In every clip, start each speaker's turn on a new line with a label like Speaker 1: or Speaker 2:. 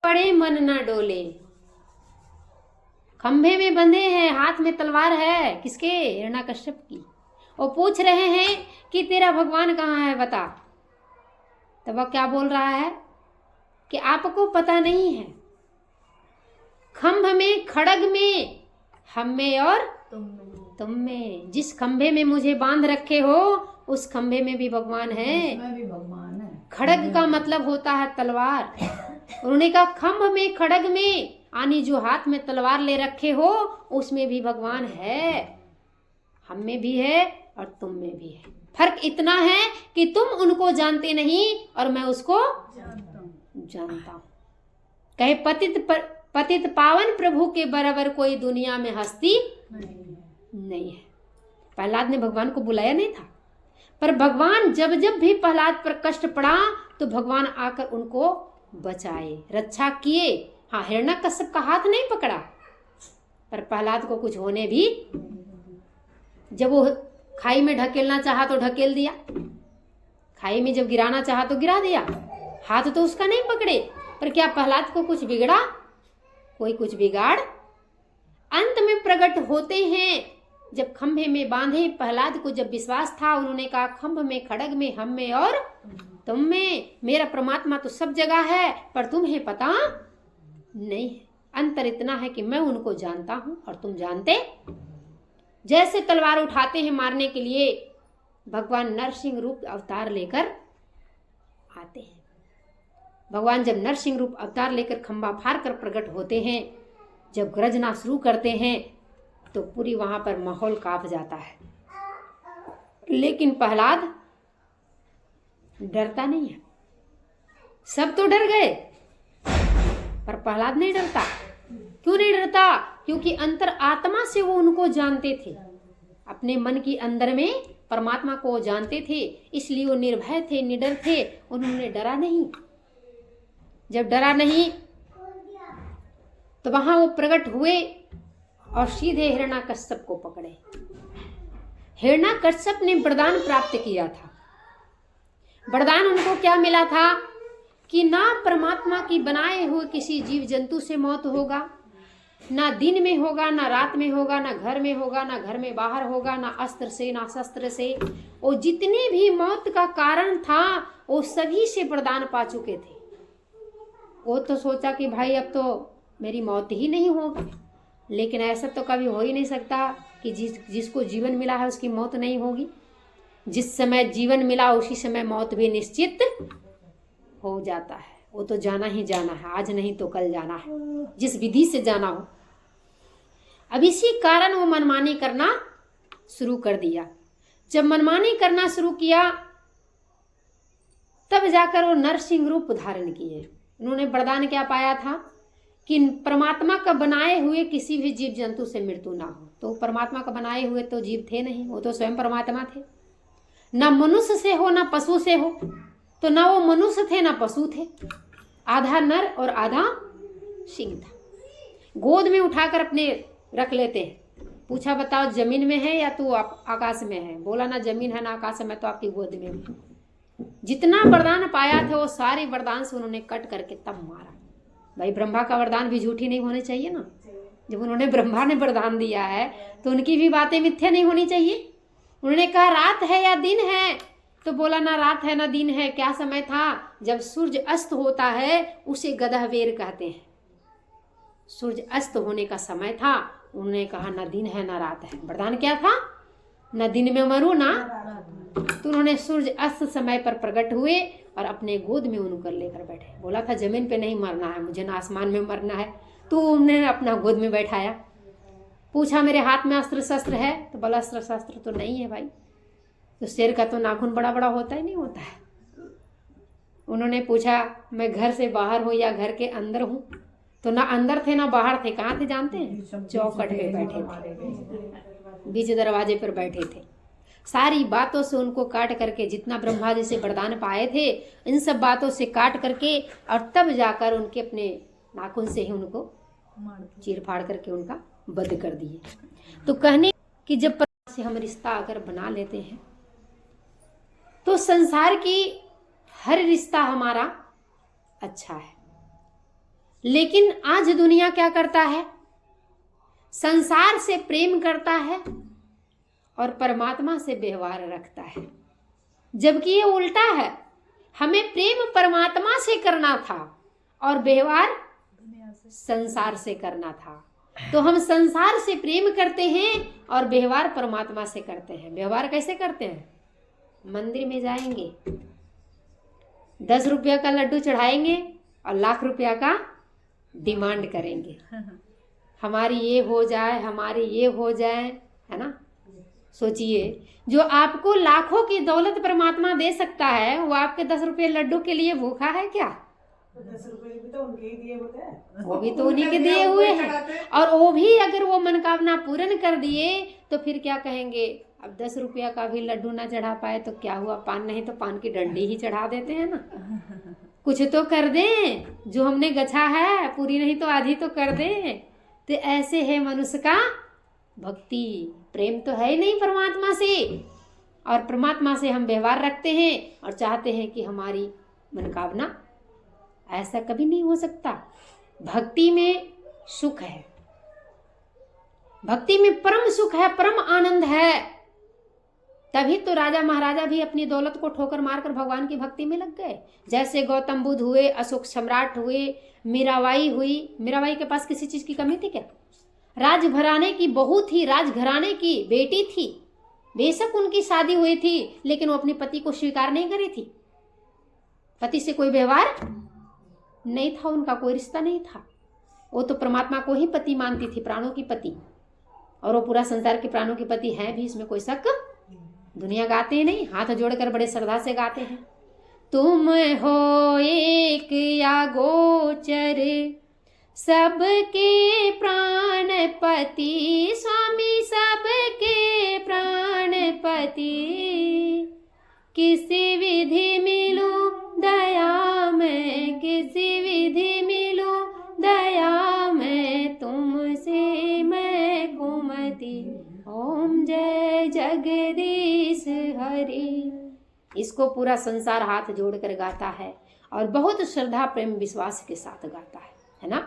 Speaker 1: पड़े मन न डोले। खंभे में बंधे हैं, हाथ में तलवार है, किसके? हिरण्यकश्यप की। वो पूछ रहे हैं कि तेरा भगवान कहाँ है, बता। तो वह क्या बोल रहा है कि आपको पता नहीं है, खंभ में, खड़ग में, हम में और तुम में। जिस खंभे में मुझे बांध रखे हो उस खंभे में भी भगवान है। खड़ग का मतलब होता है तलवार। उन्होंने कहा खंभ में, खड़ग में, यानी जो हाथ में तलवार ले रखे हो उसमें भी भगवान है, हम में भी है और तुम में भी है। फर्क इतना है कि तुम उनको जानते नहीं और मैं उसको जानता हूं। कहे पतित पावन प्रभु के बराबर कोई दुनिया में हस्ती नहीं है। प्रहलाद ने भगवान को बुलाया नहीं था, पर भगवान जब जब भी प्रहलाद पर कष्ट पड़ा तो भगवान आकर उनको बचाए, रक्षा किए। हाँ, हिरण्यकश्यप का हाथ नहीं पकड़ा, पर प्रहलाद को कुछ होने भी, जब वो खाई में ढकेलना चाहा तो ढकेल दिया, खाई में जब गिराना चाहा तो गिरा दिया, हाथ तो उसका नहीं पकड़े। पर क्या प्रहलाद को कुछ बिगड़ा? कोई कुछ बिगाड़ अंत में प्रकट होते हैं। जब खंभे में बांधे, प्रहलाद को जब विश्वास था, उन्होंने कहा खंभ में, खड़ग में, हम में और तुम में। मेरा परमात्मा तो सब जगह है पर तुम्हें पता नहीं है। अंतर इतना है कि मैं उनको जानता हूं और तुम जानते। जैसे तलवार उठाते हैं मारने के लिए, भगवान नरसिंह रूप अवतार लेकर आते हैं। भगवान जब नरसिंह रूप अवतार लेकर खंभा फाड़ कर प्रकट होते हैं, जब गरजना शुरू करते हैं तो पूरी वहां पर माहौल कांप जाता है। लेकिन प्रहलाद डरता नहीं है। सब तो डर गए पर प्रहलाद नहीं डरता। क्यों नहीं डरता? क्योंकि अंतर आत्मा से वो उनको जानते थे, अपने मन की अंदर में परमात्मा को वो जानते थे, इसलिए वो निर्भय थे, निडर थे। उन्होंने डरा नहीं। जब डरा नहीं तो वहां वो प्रकट हुए और सीधे हिरण्यकश्यप को पकड़े। हिरण्यकश्यप ने वरदान प्राप्त किया था। वरदान उनको क्या मिला था कि ना परमात्मा की बनाए हुए किसी जीव जंतु से मौत होगा, ना दिन में होगा, ना रात में होगा, ना घर में होगा, ना घर में बाहर होगा, ना अस्त्र से, ना शस्त्र से। वो जितने भी मौत का कारण था वो सभी से वरदान पा चुके थे। वो तो सोचा कि भाई अब तो मेरी मौत ही नहीं होगी, लेकिन ऐसा तो कभी हो ही नहीं सकता कि जिसको जीवन मिला है उसकी मौत नहीं होगी। जिस समय जीवन मिला उसी समय मौत भी निश्चित हो जाता है। वो तो जाना ही जाना है, आज नहीं तो कल जाना है, जिस विधि से जाना हो। अब इसी कारण वो मनमानी करना शुरू कर दिया। जब मनमानी करना शुरू किया तब जाकर वो नरसिंह रूप धारण किए। उन्होंने वरदान क्या पाया था कि परमात्मा का बनाए हुए किसी भी जीव जंतु से मृत्यु ना हो। तो परमात्मा का बनाए हुए तो जीव थे नहीं, वो तो स्वयं परमात्मा थे। ना मनुष्य से हो, ना पशु से हो, तो ना वो मनुष्य थे ना पशु थे। आधा नर और आधा सिंह था। गोद में उठाकर अपने रख लेते हैं। पूछा बताओ जमीन में है या तो आकाश में है? बोला ना जमीन है ना आकाश है, मैं तो आपकी गोद में हूं। जितना वरदान पाया था वो सारे वरदान से उन्होंने कट करके तब मारा। भाई ब्रह्मा का वरदान भी झूठी नहीं होने चाहिए ना। जब उन्होंने, ब्रह्मा ने वरदान दिया है तो उनकी भी बातें मिथ्या नहीं होनी चाहिए। उन्होंने कहा रात है या दिन है, तो बोला ना रात है ना दिन है। क्या समय था? जब सूर्य अस्त होता है उसे गदहवेर कहते हैं। सूर्य अस्त होने का समय था। उन्होंने कहा ना दिन है ना रात है। वरदान क्या था? ना दिन में मरूं ना। तो उन्होंने सूर्य अस्त समय पर प्रकट हुए और अपने गोद में उनको लेकर बैठे। बोला था जमीन पे नहीं मरना है मुझे, ना आसमान में मरना है। तो उन्होंने अपना गोद में बैठाया। पूछा मेरे हाथ में अस्त्र शस्त्र है? तो बोला अस्त्र शस्त्र तो नहीं है भाई। तो शेर का तो नाखून बड़ा बड़ा होता ही नहीं होता है। उन्होंने पूछा मैं घर से बाहर हूँ या घर के अंदर हूँ? तो ना अंदर थे ना बाहर थे। कहाँ थे जानते हैं? चौखट पे बैठे थे, बीच दरवाजे पर बैठे थे। सारी बातों से उनको काट करके, जितना ब्रह्मा जी से वरदान पाए थे इन सब बातों से काट करके, और तब जाकर उनके अपने नाखून से ही उनको चीर फाड़ करके उनका वध कर दिए। तो कहने कि जब परमात्मा से हम रिश्ता अगर बना लेते हैं तो संसार की हर रिश्ता हमारा अच्छा है। लेकिन आज दुनिया क्या करता है, संसार से प्रेम करता है और परमात्मा से व्यवहार रखता है, जबकि ये उल्टा है। हमें प्रेम परमात्मा से करना था और व्यवहार संसार से करना था। तो हम संसार से प्रेम करते हैं और व्यवहार परमात्मा से करते हैं। व्यवहार कैसे करते हैं? मंदिर में जाएंगे, 10 रुपया का लड्डू चढ़ाएंगे और लाख रुपया का डिमांड करेंगे, हमारी ये हो जाए, हमारी ये हो जाए, है ना। सोचिए, जो आपको लाखों की दौलत परमात्मा दे सकता है, वो आपके 10 रुपये लड्डू के लिए भूखा है क्या?
Speaker 2: 10 रुपए भी तो उनके ही दिए होते हैं,
Speaker 1: वो भी तो उन्हीं के दिए हुए हैं। और वो भी अगर वो मनोकामना पूर्ण कर दिए तो फिर क्या कहेंगे? अब 10 रुपया का भी लड्डू ना चढ़ा पाए तो क्या हुआ, पान नहीं तो पान की डंडी ही चढ़ा देते हैं ना। कुछ तो कर दें, जो हमने गछा है पूरी नहीं तो आधी तो कर दें। तो ऐसे है मनुष्य का भक्ति, प्रेम तो है ही नहीं परमात्मा से, और परमात्मा से हम व्यवहार रखते हैं और चाहते हैं कि हमारी मनोकामना। ऐसा कभी नहीं हो सकता। भक्ति में सुख है, भक्ति में परम सुख है, परम आनंद है। तभी तो राजा महाराजा भी अपनी दौलत को ठोकर मारकर भगवान की भक्ति में लग गए। जैसे गौतम बुद्ध हुए, अशोक सम्राट हुए, मीराबाई हुई। मीराबाई के पास किसी चीज की कमी थी क्या? राजघराने की बहू थी, राजघराने की बेटी थी। बेशक उनकी शादी हुई थी, लेकिन वो अपने पति को स्वीकार नहीं करी थी। पति से कोई व्यवहार नहीं था, उनका कोई रिश्ता नहीं था। वो तो परमात्मा को ही पति मानती थी, प्राणों की पति। और वो पूरा संसार के प्राणों के पति हैं भी, इसमें कोई शक। दुनिया गाते नहीं, हाथ जोड़कर बड़े श्रद्धा से गाते हैं। तुम हो एक या गोचर, सबके प्राणपति, स्वामी सबके प्राणपति। किसी विधि मिलो दया में, किसी विधि मिलो दया में, तुमसे मैं कुमति। ओम जय जगदीश हरि। इसको पूरा संसार हाथ जोड़कर गाता है और बहुत श्रद्धा प्रेम विश्वास के साथ गाता है ना।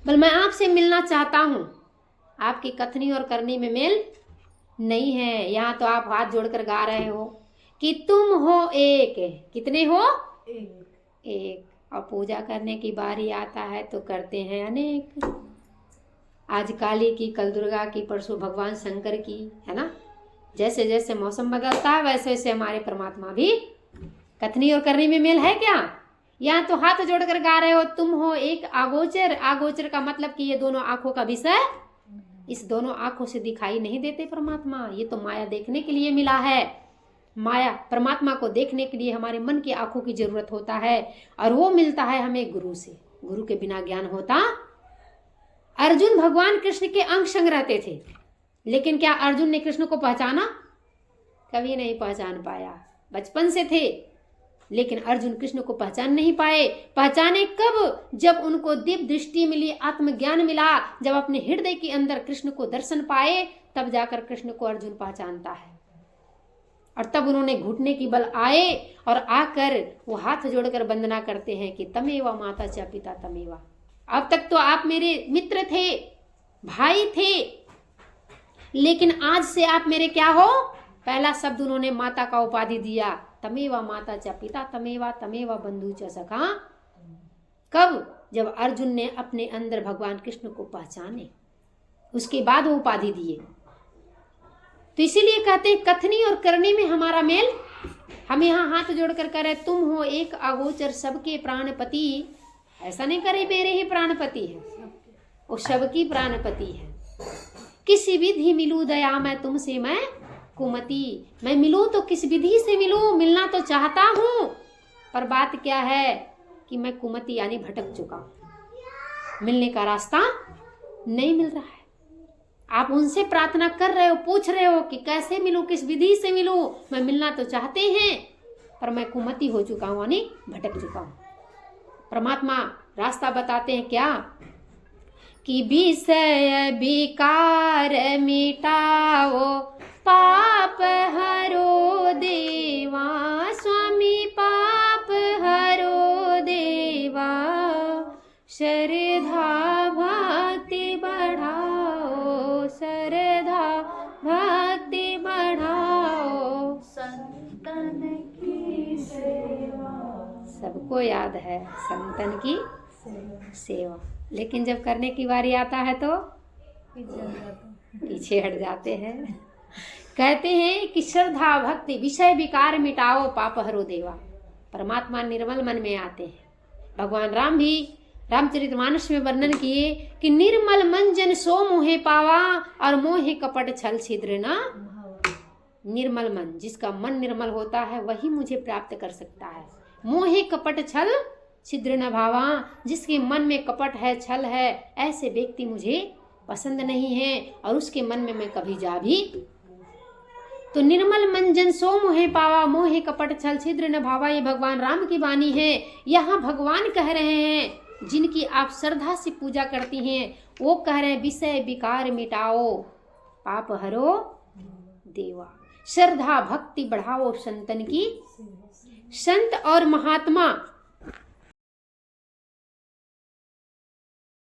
Speaker 1: बल मैं आपसे मिलना चाहता हूं, आपकी कथनी और करनी में मेल नहीं है। यहाँ तो आप हाथ जोड़कर गा रहे हो कि तुम हो एक। कितने हो? एक। और पूजा करने की बारी आता है तो करते हैं अनेक। आज काली की, कल दुर्गा की, परसों भगवान शंकर की, है ना। जैसे जैसे मौसम बदलता है वैसे वैसे हमारे परमात्मा भी। कथनी और करनी में मेल है क्या? यहाँ तो हाथ जोड़कर गा रहे हो, तुम हो एक अगोचर। अगोचर का मतलब कि ये दोनों आंखों का विषय, इस दोनों आंखों से दिखाई नहीं देते परमात्मा। ये तो माया देखने के लिए मिला है। माया परमात्मा को देखने के लिए हमारे मन की आंखों की जरूरत होता है, और वो मिलता है हमें गुरु से। गुरु के बिना ज्ञान होता। अर्जुन भगवान कृष्ण के अंग संग रहते थे, लेकिन क्या अर्जुन ने कृष्ण को पहचाना? कभी नहीं पहचान पाया। बचपन से थे, लेकिन अर्जुन कृष्ण को पहचान नहीं पाए। पहचाने कब? जब उनको दिव्य दृष्टि मिली, आत्मज्ञान मिला, जब अपने हृदय के अंदर कृष्ण को दर्शन पाए, तब जाकर कृष्ण को अर्जुन पहचानता है। और तब उन्होंने घुटने की बल आए और आकर वो हाथ जोड़कर वंदना करते हैं कि तमेवा माता च पिता तमेवा। अब तक तो आप मेरे मित्र थे, भाई थे, लेकिन आज से आप मेरे क्या हो? पहला शब्द उन्होंने माता का उपाधि दिया, तमेवा माता च पिता तमेवा तमेवा बंधु च सखा। कब? जब अर्जुन ने अपने अंदर भगवान कृष्ण को पहचाने, उसके बाद वो उपाधि दिए। तो इसीलिए कहते हैं कथनी और करनी में हमारा मेल। हम यहाँ हाथ जोड़कर करे तुम हो एक अगोचर सबके प्राणपति। ऐसा नहीं करे मेरे ही प्राणपति है, वो सबकी प्राणपति है। किस विधि मिलूं दया मैं तुमसे मैं कुमति। मैं मिलूं तो किस विधि से मिलूं? मिलना तो चाहता हूं, पर बात क्या है कि मैं कुमति यानी भटक चुका हूं, मिलने का रास्ता नहीं मिल रहा है। आप उनसे प्रार्थना कर रहे हो, पूछ रहे हो कि कैसे मिलूं, किस विधि से मिलूं। मैं मिलना तो चाहते हैं, पर मैं कुमति हो चुका हूं यानी भटक चुका हूं। परमात्मा रास्ता बताते हैं क्या कि विषय विकार मिटाओ पाप हरो देवा। स्वामी पाप हरो देवा, श्रद्धा भक्ति बढ़ाओ, श्रद्धा भक्ति बढ़ाओ,
Speaker 3: संतन की सेवा।
Speaker 1: सबको याद है संतन की सेवा, लेकिन जब करने की बारी आता है तो पीछे हट जाते हैं। कहते हैं कि श्रद्धा भक्ति विषय विकार मिटाओ, पाप हरो देवा। परमात्मा निर्मल मन में आते हैं। भगवान राम भी रामचरितमानस में वर्णन किए कि निर्मल मन जन सो मोहे पावा, और मोहे कपट छल छिद्र न। निर्मल मन, जिसका मन निर्मल होता है वही मुझे प्राप्त कर सकता है। मोहे कपट छल छिद्र न भावा, जिसके मन में कपट है, छल है, ऐसे व्यक्ति मुझे पसंद नहीं है, और उसके मन में मैं कभी जा भी। तो निर्मल मन जन सो मोहे पावा, मोहे कपट छल छिद्र न भावा, ये भगवान राम की वाणी है। यहाँ भगवान कह रहे हैं, जिनकी आप श्रद्धा से पूजा करती हैं, वो कह रहे हैं विषय विकार मिटाओ, पाप हरो देवा। श्रद्धा भक्ति बढ़ाओ संतन की। संत और महात्मा